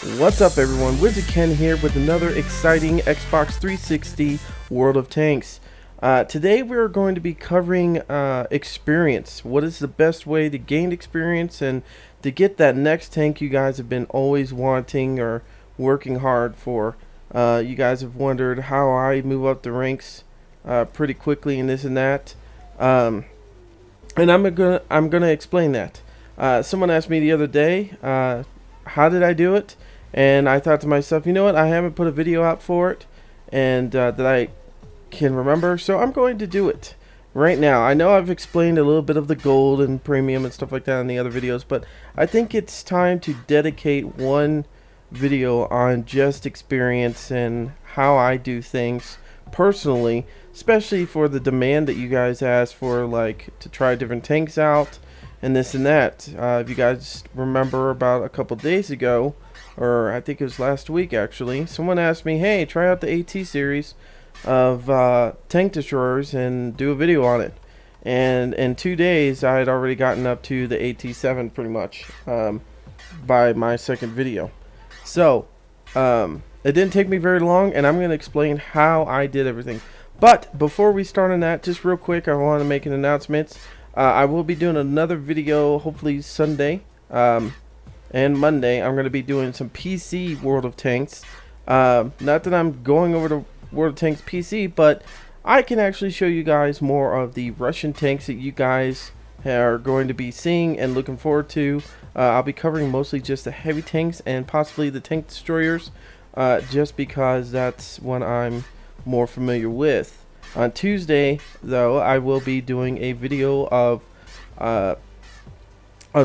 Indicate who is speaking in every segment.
Speaker 1: What's up everyone, WizardKen here with another exciting Xbox 360 World of Tanks. Today we're going to be covering experience. What is the best way to gain experience and to get that next tank you guys have been always wanting or working hard for. You guys have wondered how I move up the ranks pretty quickly and this and that. And I'm gonna explain that. Someone asked me the other day, how did I do it? And I thought to myself, you know what, I haven't put a video out for it and that I can remember, so I'm going to do it right now. I know I've explained a little bit of the gold and premium and stuff like that in the other videos, but I think it's time to dedicate one video on just experience and how I do things personally, especially for the demand that you guys ask for, like to try different tanks out and this and that. If you guys remember, about a couple days ago, or I think it was last week actually, someone asked me, hey, try out the AT series of tank destroyers and do a video on it. And in 2 days I had already gotten up to the AT7 pretty much by my second video. So it didn't take me very long, and I'm going to explain how I did everything. But before we start on that, just real quick, I want to make an announcement. I will be doing another video hopefully Sunday and Monday. I'm going to be doing some PC World of Tanks. Not that I'm going over to World of Tanks PC, but I can actually show you guys more of the Russian tanks that you guys are going to be seeing and looking forward to. I'll be covering mostly just the heavy tanks and possibly the tank destroyers, just because that's what I'm more familiar with. On Tuesday, though, I will be doing a video of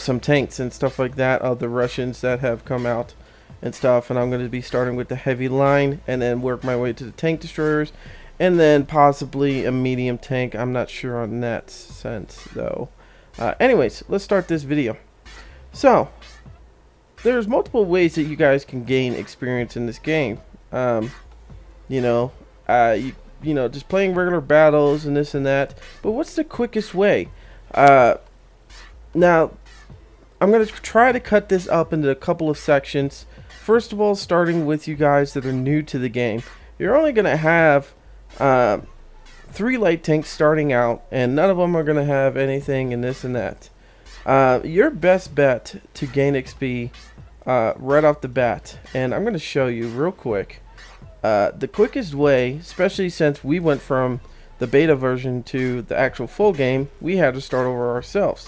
Speaker 1: some tanks and stuff like that, of the Russians that have come out and stuff, and I'm going to be starting with the heavy line and then work my way to the tank destroyers and then possibly a medium tank. I'm not sure on that sense though. Anyways, let's start this video. So there's multiple ways that you guys can gain experience in this game. You know, just playing regular battles and this and that, but what's the quickest way? Now I'm going to try to cut this up into a couple of sections. First of all, starting with you guys that are new to the game, you're only going to have 3 light tanks starting out, and none of them are going to have anything and this and that. Your best bet to gain XP right off the bat, and I'm going to show you real quick, the quickest way, especially since we went from the beta version to the actual full game, we had to start over ourselves.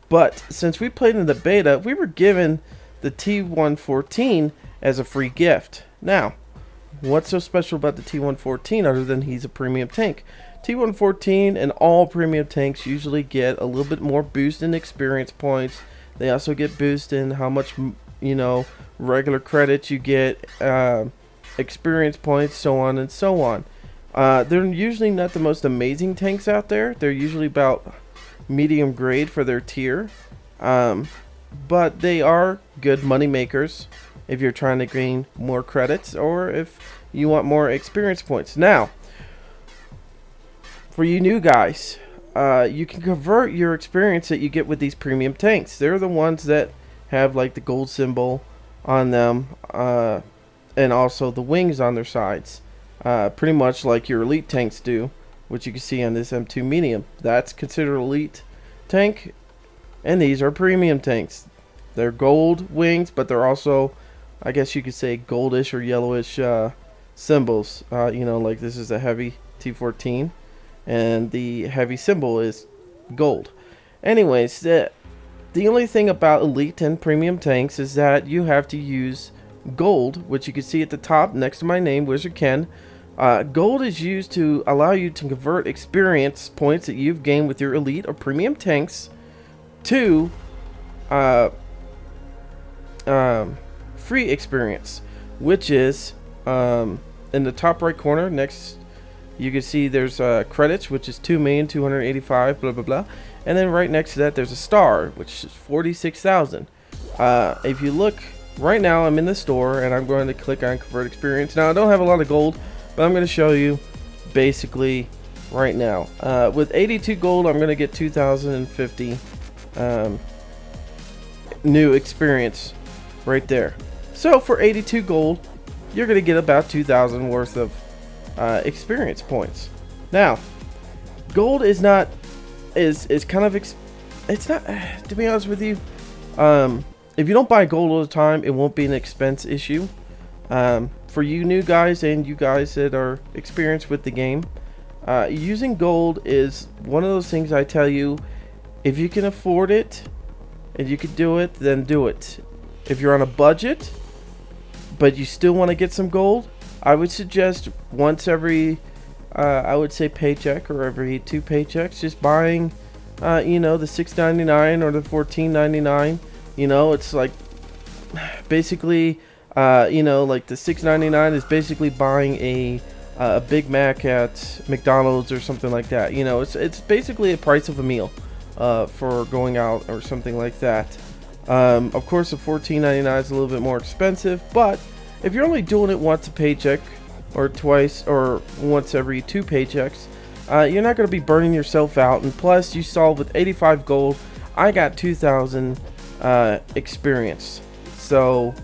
Speaker 1: But since we played in the beta, we were given the T114 as a free gift. Now, what's so special about the T114 other than he's a premium tank? T114 and all premium tanks usually get a little bit more boost in experience points. They also get boost in how much, regular credits you get, experience points, so on and so on. They're usually not the most amazing tanks out there. They're usually about medium grade for their tier, but they are good money makers if you're trying to gain more credits or if you want more experience points. Now, for you new guys, you can convert your experience that you get with these premium tanks. They're the ones that have like the gold symbol on them, and also the wings on their sides, pretty much like your elite tanks do, which you can see on this M2 medium. That's considered elite tank, and these are premium tanks. They're gold wings, but they're also, I guess you could say, goldish or yellowish symbols. Like this is a heavy T14 and the heavy symbol is gold. Anyways, the only thing about elite and premium tanks is that you have to use gold, which you can see at the top next to my name, WizardKen. Gold is used to allow you to convert experience points that you've gained with your elite or premium tanks to free experience, which is in the top right corner. Next, you can see there's credits, which is 2,285,000, blah blah blah, and then right next to that there's a star, which is 46,000. If you look right now, I'm in the store and I'm going to click on convert experience. Now I don't have a lot of gold, but I'm going to show you basically right now. With 82 gold, I'm going to get 2,050 new experience right there. So for 82 gold, you're going to get about 2,000 worth of experience points. Now, gold is not is kind of it's not, to be honest with you. If you don't buy gold all the time, it won't be an expense issue. For you new guys and you guys that are experienced with the game, using gold is one of those things I tell you, if you can afford it and you can do it, then do it. If you're on a budget but you still want to get some gold, I would suggest once every I would say paycheck, or every 2 paychecks, just buying you know, the $6.99 or the $14.99. You know, it's like basically you know, like the $6.99 is basically buying a Big Mac at McDonald's or something like that. You know, it's basically a price of a meal for going out or something like that. Of course, the $14.99 is a little bit more expensive, but if you're only doing it once a paycheck or twice or once every 2 paychecks, you're not going to be burning yourself out. And plus, you saw with 85 gold, I got 2,000 experience. So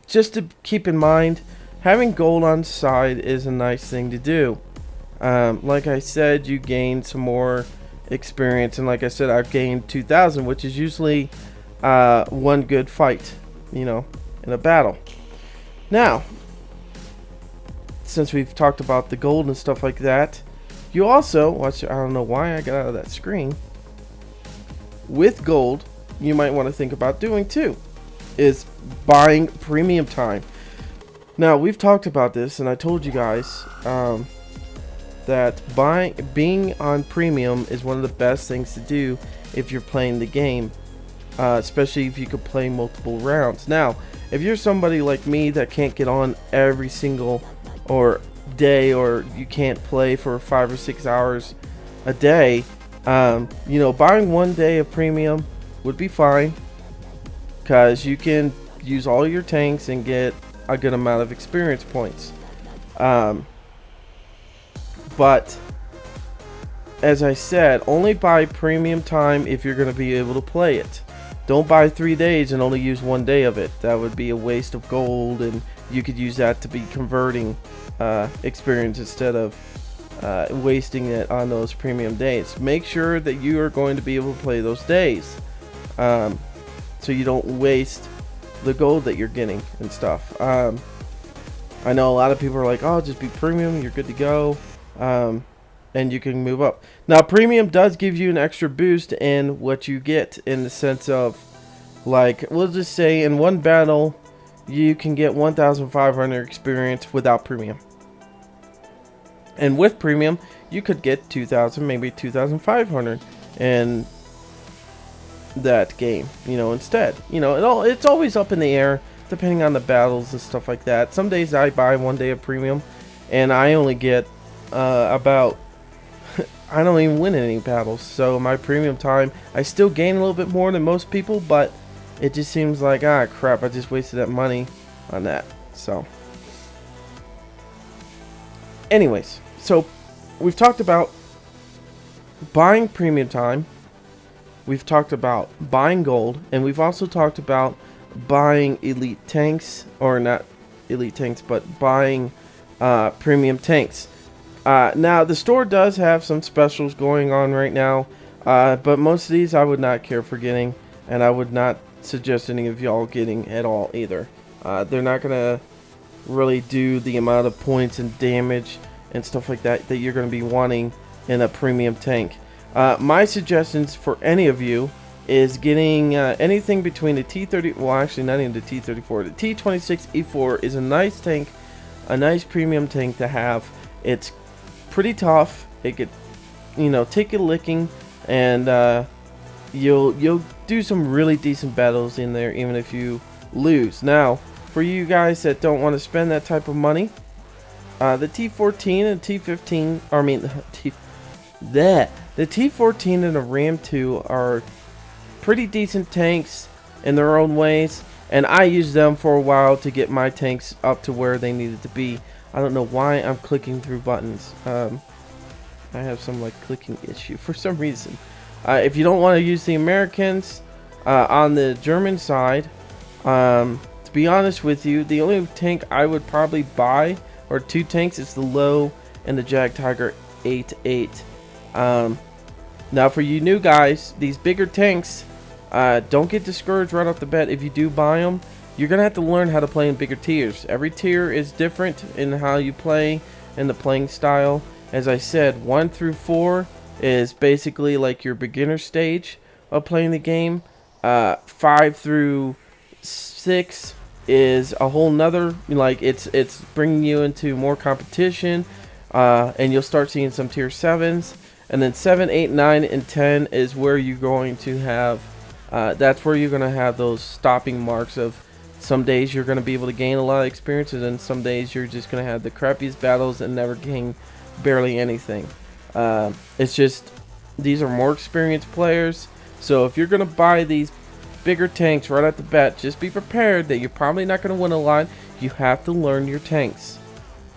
Speaker 1: just to keep in mind, having gold on side is a nice thing to do. Like I said, you gain some more experience, and like I said, I've gained 2,000, which is usually one good fight, you know, in a battle. Now, since we've talked about the gold and stuff like that, you also watch. I don't know why I got out of that screen. With gold, you might want to think about doing too, is buying premium time. Now, we've talked about this, and I told you guys that being on premium is one of the best things to do if you're playing the game, especially if you could play multiple rounds. Now, if you're somebody like me that can't get on every single day, or you can't play for 5 or 6 hours a day, you know, buying 1 day of premium would be fine, because you can use all your tanks and get a good amount of experience points. But as I said, only buy premium time if you're going to be able to play it. Don't buy 3 days and only use 1 day of it. That would be a waste of gold, and you could use that to be converting experience instead of wasting it on those premium days. Make sure that you are going to be able to play those days, so you don't waste the gold that you're getting and stuff. I know a lot of people are like, oh, just be premium, you're good to go, and you can move up. Now, premium does give you an extra boost in what you get, in the sense of, like, we'll just say in one battle you can get 1,500 experience without premium, and with premium you could get 2,000, maybe 2,500 in that game, you know, instead. You know, it's always up in the air depending on the battles and stuff like that. Some days I buy 1 day of premium and I only get about I don't even win any battles, so my premium time, I still gain a little bit more than most people, but it just seems like, ah, crap, I just wasted that money on that. So anyways, so we've talked about buying premium time, we've talked about buying gold, and we've also talked about buying elite tanks, or not elite tanks, but buying premium tanks. Now, the store does have some specials going on right now, but most of these I would not care for getting, and I would not suggest any of y'all getting at all either. They're not going to really do the amount of points and damage and stuff like that that you're going to be wanting in a premium tank. My suggestions for any of you is getting anything between the T30, well, actually not even the T34, the T26E4 is a nice tank, a nice premium tank to have. It's pretty tough. It could, you know, take a licking, and you'll do some really decent battles in there, even if you lose. Now, for you guys that don't want to spend that type of money, the T14 and T15, I mean the T14 and the Ram 2 are pretty decent tanks in their own ways, and I used them for a while to get my tanks up to where they needed to be. I don't know why I'm clicking through buttons. I have some like clicking issue for some reason. If you don't want to use the Americans on the German side, to be honest with you, the only tank I would probably buy, or two tanks, is the Low and the Jag Tiger 8-8. Now for you new guys, these bigger tanks, don't get discouraged right off the bat. If you do buy them, you're gonna have to learn how to play in bigger tiers. Every tier is different in how you play and the playing style. As I said, 1 through 4 is basically like your beginner stage of playing the game. 5 through 6 is a whole nother, like it's bringing you into more competition, and you'll start seeing some tier 7s. And then 7, 8, 9, and 10 is where you're going to have, that's where you're going to have those stopping marks of some days you're going to be able to gain a lot of experience, and then some days you're just going to have the crappiest battles and never gain barely anything. It's just, these are more experienced players. So if you're going to buy these bigger tanks right at the bat, just be prepared that you're probably not going to win a lot. You have to learn your tanks.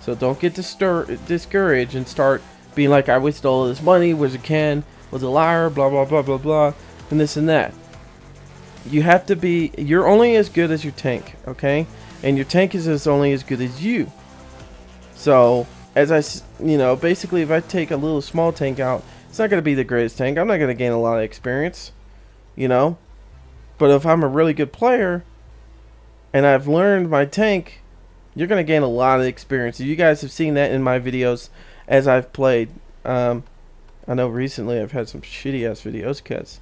Speaker 1: So don't get discouraged and start being like, I wasted all this money, WizardKen was a liar, blah blah blah blah blah, and this and that. You have to be, you're only as good as your tank, okay? And your tank is only as good as you. So as basically if I take a little small tank out, it's not going to be the greatest tank. I'm not going to gain a lot of experience, but if I'm a really good player and I've learned my tank, you're going to gain a lot of experience. You guys have seen that in my videos as I've played. I know recently I've had some shitty ass videos because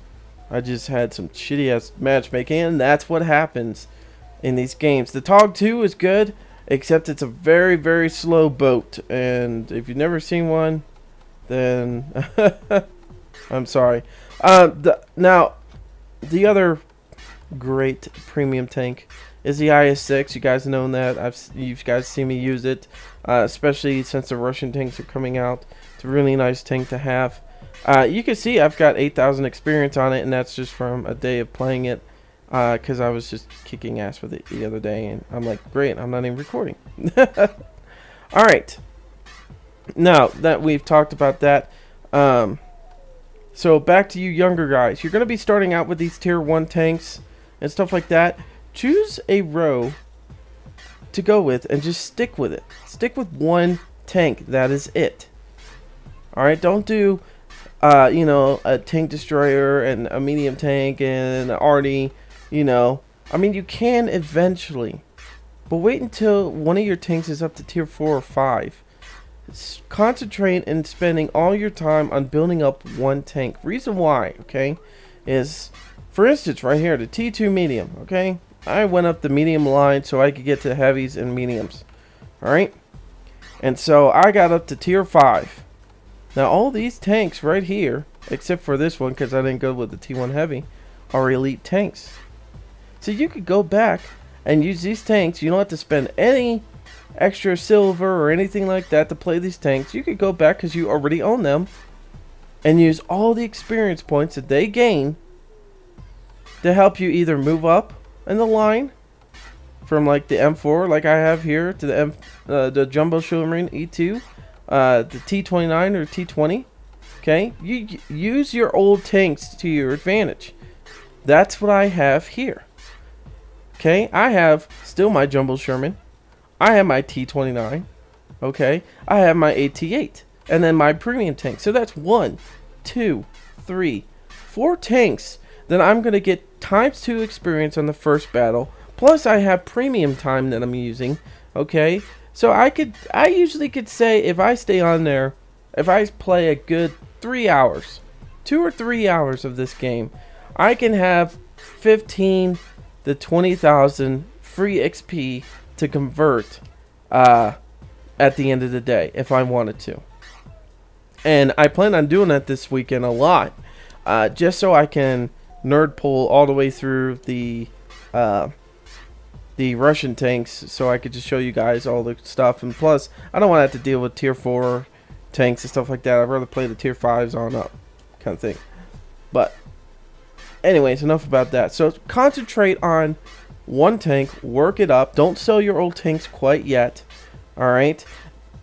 Speaker 1: I just had some shitty ass matchmaking, and that's what happens in these games. The TOG 2 is good, except it's a very, very slow boat, and if you've never seen one, then I'm sorry. Now, the other great premium tank is the IS-6. You guys know that. You guys see me use it, especially since the Russian tanks are coming out. It's a really nice tank to have. You can see I've got 8,000 experience on it, and that's just from a day of playing it, because I was just kicking ass with it the other day, and I'm like, great, I'm not even recording. Alright. Now that we've talked about that, so back to you younger guys. You're going to be starting out with these tier 1 tanks and stuff like that. Choose a row to go with and just stick with it. Stick with one tank. That is it. Alright, don't do a tank destroyer and a medium tank and an arty, I mean, you can eventually, but wait until one of your tanks is up to tier 4 or 5. Concentrate in spending all your time on building up one tank. Reason why, okay, is, for instance, right here, the T2 medium, okay? I went up the medium line so I could get to heavies and mediums. Alright? And so I got up to tier 5. Now all these tanks right here, except for this one because I didn't go with the T1 heavy, are elite tanks. So you could go back and use these tanks. You don't have to spend any extra silver or anything like that to play these tanks. You could go back because you already own them and use all the experience points that they gain to help you either move up in the line from like the M4 like I have here to the Jumbo Showmarine E2, the T29 or T20. Okay, you use your old tanks to your advantage. That's what I have here. Okay, I have still my Jumbo Sherman. I have my T29. Okay, I have my AT8 and then my premium tank. So that's 1, 2, 3, 4 tanks that I'm gonna get ×2 experience on the first battle. Plus I have premium time that I'm using. Okay, so I usually could say if I stay on there, if I play a good 3 hours, 2 or 3 hours of this game, I can have 15 to 20,000 free XP to convert at the end of the day if I wanted to. And I plan on doing that this weekend a lot, just so I can nerd pull all the way through the Russian tanks, so I could just show you guys all the stuff. And plus, I don't want to have to deal with tier 4 tanks and stuff like that. I'd rather play the tier 5s on up kind of thing. But anyways, enough about that. So concentrate on one tank, work it up. Don't sell your old tanks quite yet. Alright,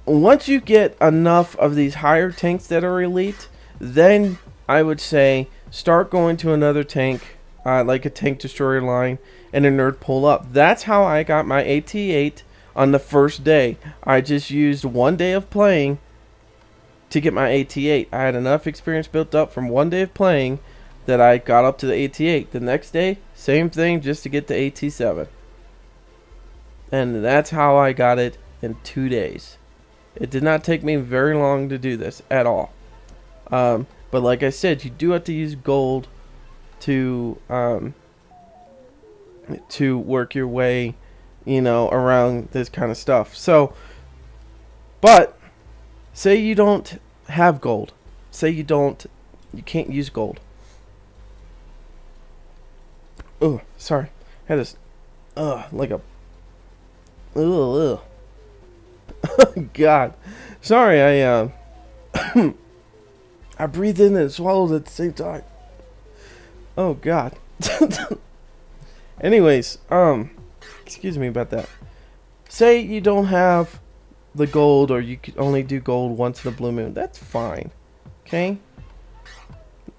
Speaker 1: once you get enough of these higher tanks that are elite, then I would say start going to another tank, like a tank destroyer line, and a nerd pull up. That's how I got my AT8 on the first day. I just used 1 day of playing to get my AT8. I had enough experience built up from 1 day of playing that I got up to the AT8. The next day, same thing, just to get the AT7. And that's how I got it in 2 days. It did not take me very long to do this at all. But like I said, you do have to use gold to work your way, around this kind of stuff. So, but say you don't have gold. Say you can't use gold. Oh, sorry. I had this, like a, God. Sorry, I I breathed in and swallowed at the same time. Oh, God. Anyways, excuse me about that. Say you don't have the gold, or you could only do gold once in a blue moon. That's fine. Okay?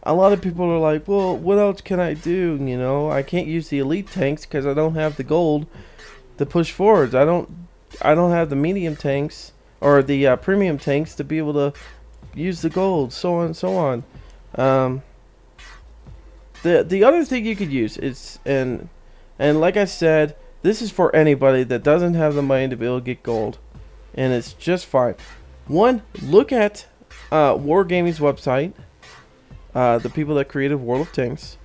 Speaker 1: A lot of people are like, well, what else can I do? I can't use the elite tanks because I don't have the gold to push forwards. I don't have the medium tanks or the premium tanks to be able to use the gold, so on and so on. The other thing you could use is, and like I said, this is for anybody that doesn't have the money to be able to get gold, and it's just fine. One, look at Wargaming's website, the people that created World of Tanks,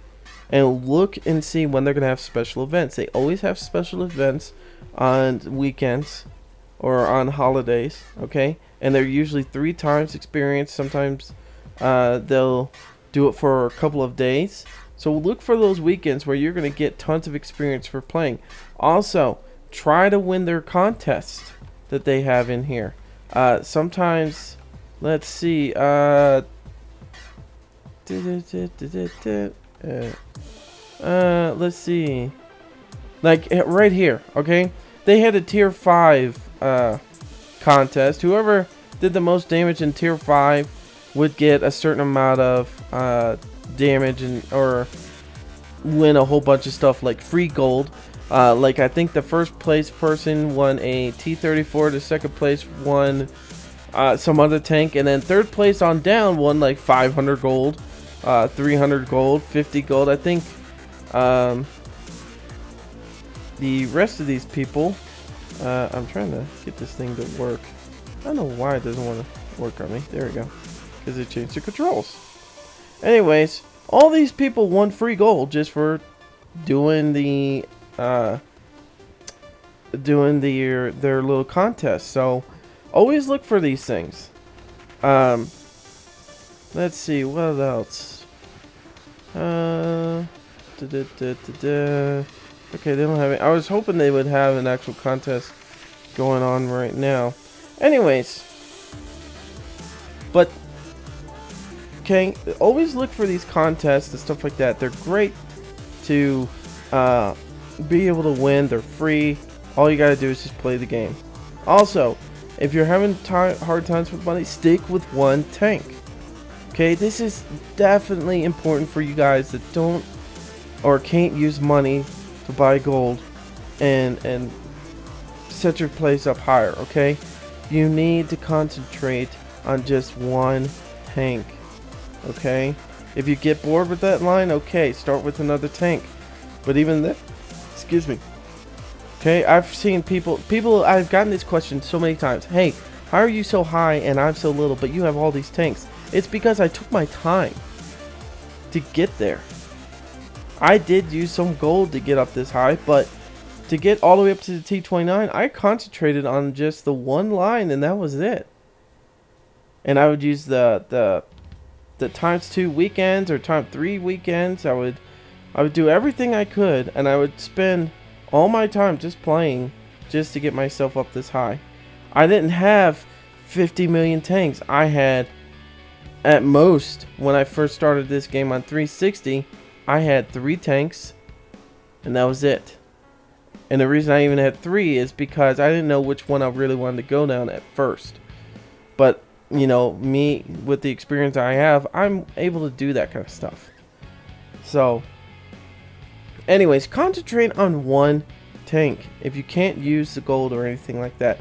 Speaker 1: and look and see when they're going to have special events. They always have special events on weekends or on holidays, okay? And they're usually 3 times experience. Sometimes they'll do it for a couple of days. So look for those weekends where you're going to get tons of experience for playing. Also, try to win their contests that they have in here. Sometimes, let's see. Let's see. Like right here, okay? They had a tier 5 contest. Whoever did the most damage in tier 5 would get a certain amount of damage or win a whole bunch of stuff like free gold. Like I think the first place person won a T-34, the second place won some other tank, and then third place on down won like 500 gold, 300 gold, 50 gold. I think the rest of these people, I'm trying to get this thing to work. I don't know why it doesn't want to work on me. There we go. Because it changed the controls. Anyways, all these people won free gold just for doing the their little contest. So always look for these things. Let's see what else. Okay, they don't have it. I was hoping they would have an actual contest going on right now. Anyways, but okay, always look for these contests and stuff like that. They're great to be able to win. They're free. All you gotta do is just play the game. Also, if you're having hard times with money, stick with one tank. Okay, this is definitely important for you guys that don't or can't use money to buy gold and set your place up higher. Okay, you need to concentrate on just one tank. Okay, if you get bored with that line, okay, start with another tank. But even that, excuse me. Okay, I've seen people, I've gotten this question so many times. Hey, how are you so high and I'm so little, but you have all these tanks? It's because I took my time to get there. I did use some gold to get up this high, but to get all the way up to the T29, I concentrated on just the one line, and that was it. And I would use the ×2 weekends or ×3 weekends. I would do everything I could, and I would spend all my time just playing just to get myself up this high. I didn't have 50 million tanks. I had, at most, when I first started this game on 360, I had 3 tanks, and that was it. And the reason I even had 3 is because I didn't know which one I really wanted to go down at first. But, you know, me, with the experience I have, I'm able to do that kind of stuff. So anyways, concentrate on one tank if you can't use the gold or anything like that.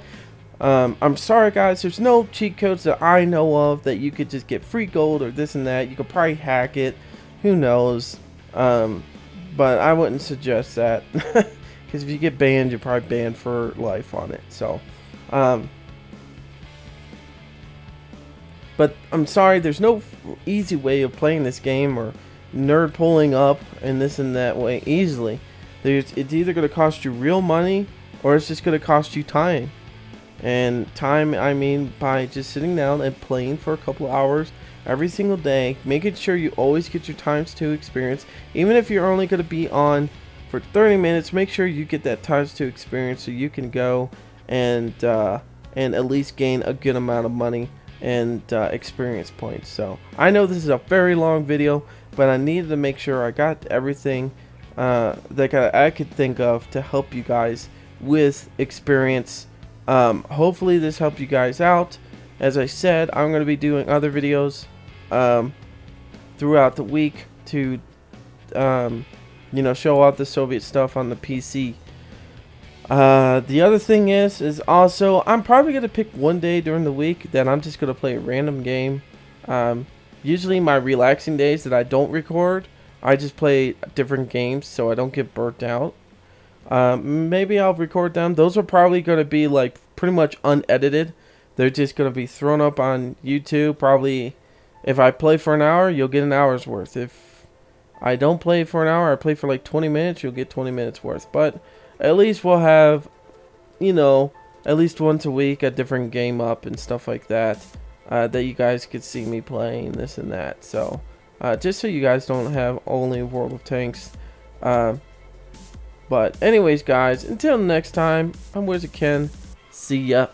Speaker 1: I'm sorry guys, there's no cheat codes that I know of that you could just get free gold or this and that. You could probably hack it, who knows, but I wouldn't suggest that because if you get banned, you're probably banned for life on it. So but I'm sorry, there's no easy way of playing this game or nerd pulling up and this and that way easily. It's either going to cost you real money or it's just going to cost you time. And time, I mean by just sitting down and playing for a couple of hours every single day, making sure you always get your times 2 experience. Even if you're only going to be on for 30 minutes, make sure you get that times 2 experience so you can go and at least gain a good amount of money and experience points. So I know this is a very long video, but I needed to make sure I got everything that I could think of to help you guys with experience. Hopefully this helped you guys out. As I said, I'm going to be doing other videos throughout the week to you know, show off the Soviet stuff on the PC. The other thing is also I'm probably going to pick one day during the week that I'm just going to play a random game. Usually my relaxing days that I don't record, I just play different games so I don't get burnt out. Maybe I'll record them. Those are probably going to be like pretty much unedited. They're just going to be thrown up on YouTube. Probably if I play for an hour, you'll get an hour's worth. If I don't play for an hour, I play for like 20 minutes, you'll get 20 minutes worth. But at least we'll have, you know, at least once a week a different game up and stuff like that, that you guys could see me playing this and that. So just so you guys don't have only World of Tanks. But anyways guys, until next time, I'm WizardKen. See ya.